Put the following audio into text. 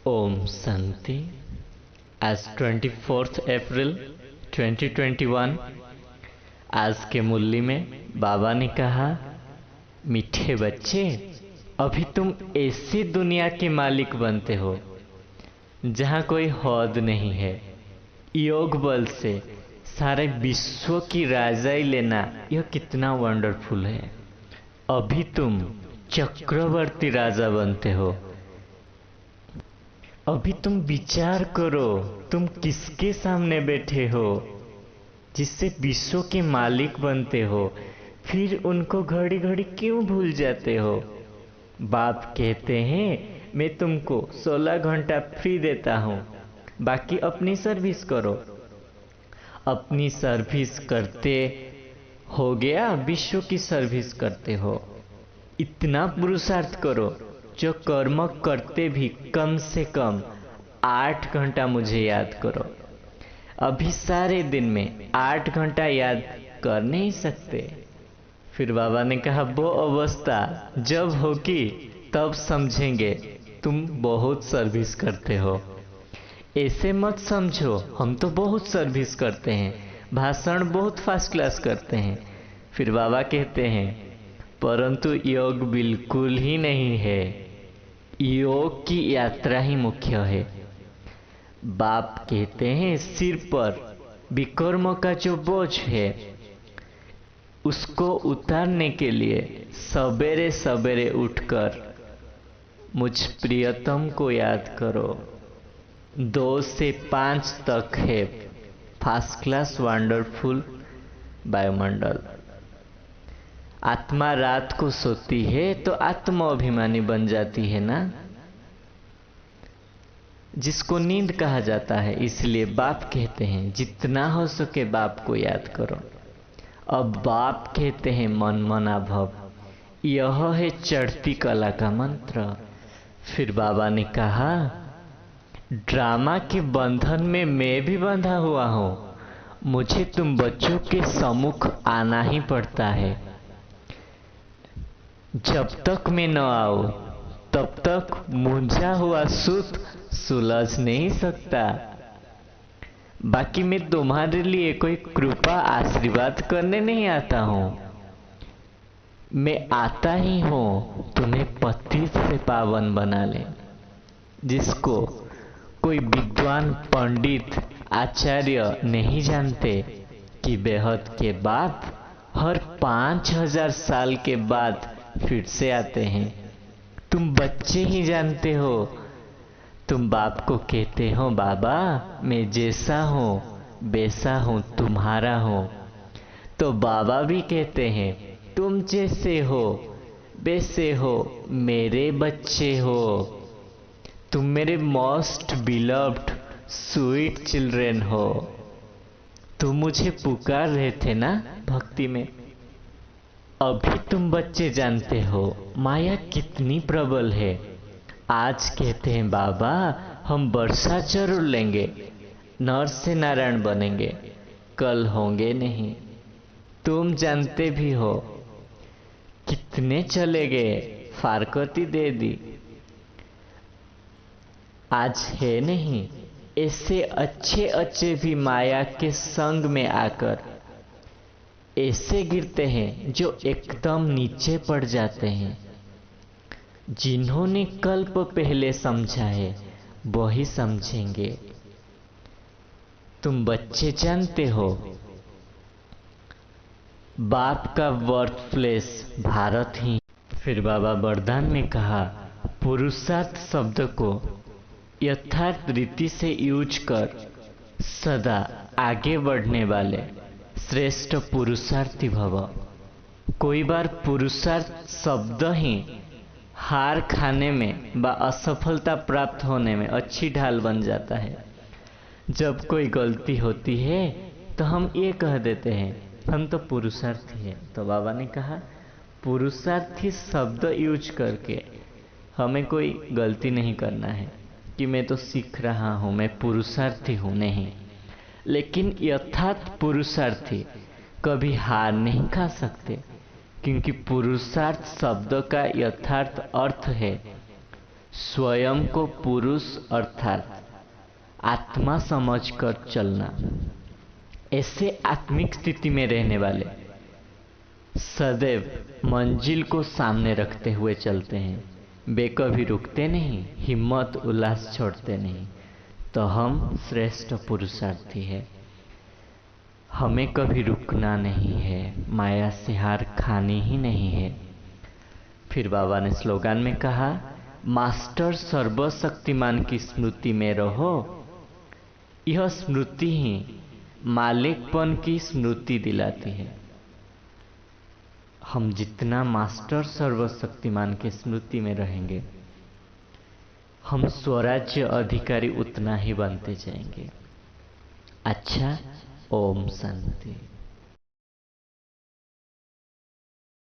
ओम शांति। आज 24 अप्रैल 2021 आज के मुरली में बाबा ने कहा, मीठे बच्चे, अभी तुम ऐसी दुनिया के मालिक बनते हो जहाँ कोई हद नहीं है। योग बल से सारे विश्व की राजाई लेना यह कितना वंडरफुल है। अभी तुम चक्रवर्ती राजा बनते हो। अभी तुम विचार करो, तुम किसके सामने बैठे हो जिससे विश्व के मालिक बनते हो, फिर उनको घड़ी घड़ी क्यों भूल जाते हो। बाप कहते हैं, मैं तुमको 16 घंटा फ्री देता हूँ, बाकी अपनी सर्विस करो। अपनी सर्विस करते हो गया, विश्व की सर्विस करते हो। इतना पुरुषार्थ करो जो कर्म करते भी कम से कम 8 घंटा मुझे याद करो। अभी सारे दिन में 8 घंटा याद कर नहीं सकते। फिर बाबा ने कहा, वो अवस्था जब होगी तब समझेंगे तुम बहुत सर्विस करते हो। ऐसे मत समझो हम तो बहुत सर्विस करते हैं, भाषण बहुत फर्स्ट क्लास करते हैं। फिर बाबा कहते हैं, परंतु योग बिल्कुल ही नहीं है। योग की यात्रा ही मुख्य है। बाप कहते हैं, सिर पर विकर्म का जो बोझ है उसको उतारने के लिए सवेरे सवेरे उठकर मुझ प्रियतम को याद करो। 2 से 5 तक है फर्स्ट क्लास वंडरफुल वायुमंडल। आत्मा रात को सोती है तो आत्मा अभिमानी बन जाती है ना, जिसको नींद कहा जाता है। इसलिए बाप कहते हैं, जितना हो सके बाप को याद करो। अब बाप कहते हैं, मन मना भव। यह है चढ़ती कला का मंत्र। फिर बाबा ने कहा, ड्रामा के बंधन में मैं भी बंधा हुआ हूं, मुझे तुम बच्चों के सम्मुख आना ही पड़ता है। जब तक मैं न आऊं तब तक मुंझा हुआ सूत सुलझ नहीं सकता। बाकी मैं तुम्हारे लिए कोई कृपा आशीर्वाद करने नहीं आता हूं, मैं आता ही हूं तुम्हें पतित से पावन बना ले। जिसको कोई विद्वान पंडित आचार्य नहीं जानते कि बेहद के बाद हर 5000 साल के बाद फिर से आते हैं। तुम बच्चे ही जानते हो। तुम बाप को कहते हो, बाबा मैं जैसा हूं वैसा हूं तुम्हारा हूं। तो बाबा भी कहते हैं, तुम जैसे हो वैसे हो मेरे बच्चे हो। तुम मेरे मोस्ट बिलव्ड स्वीट चिल्ड्रन हो। तुम मुझे पुकार रहे थे ना भक्ति में। अभी तुम बच्चे जानते हो माया कितनी प्रबल है। आज कहते हैं, बाबा हम वर्षा जरूर लेंगे, नर से नारायण बनेंगे, कल होंगे नहीं। तुम जानते भी हो कितने चले गए, फारकती दे दी, आज है नहीं। ऐसे अच्छे अच्छे भी माया के संग में आकर ऐसे गिरते हैं जो एकदम नीचे पड़ जाते हैं। जिन्होंने कल्प पहले समझा है वही समझेंगे। तुम बच्चे जानते हो बाप का बर्थ प्लेस भारत ही। फिर बाबा वरदान में कहा, पुरुषार्थ शब्द को यथार्थ रीति से यूज कर सदा आगे बढ़ने वाले श्रेष्ठ पुरुषार्थी भव। कोई बार पुरुषार्थ शब्द ही हार खाने में व असफलता प्राप्त होने में अच्छी ढाल बन जाता है। जब कोई गलती होती है तो हम ये कह देते हैं, हम तो पुरुषार्थी हैं। तो बाबा ने कहा, पुरुषार्थी शब्द यूज करके हमें कोई गलती नहीं करना है कि मैं तो सीख रहा हूं, मैं पुरुषार्थी हूं, नहीं। लेकिन यथार्थ पुरुषार्थी कभी हार नहीं खा सकते, क्योंकि पुरुषार्थ शब्द का यथार्थ अर्थ है स्वयं को पुरुष अर्थात आत्मा समझकर चलना। ऐसे आत्मिक स्थिति में रहने वाले सदैव मंजिल को सामने रखते हुए चलते हैं। वे कभी रुकते नहीं, हिम्मत उल्लास छोड़ते नहीं। तो हम श्रेष्ठ पुरुषार्थी है। हमें कभी रुकना नहीं है, माया से हार खानी ही नहीं है। फिर बाबा ने स्लोगन में कहा, मास्टर सर्वशक्तिमान की स्मृति में रहो। यह स्मृति ही मालिकपन की स्मृति दिलाती है। हम जितना मास्टर सर्वशक्तिमान के स्मृति में रहेंगे, हम स्वराज्य अधिकारी उतना ही बनते जाएंगे। अच्छा, ओम शांति।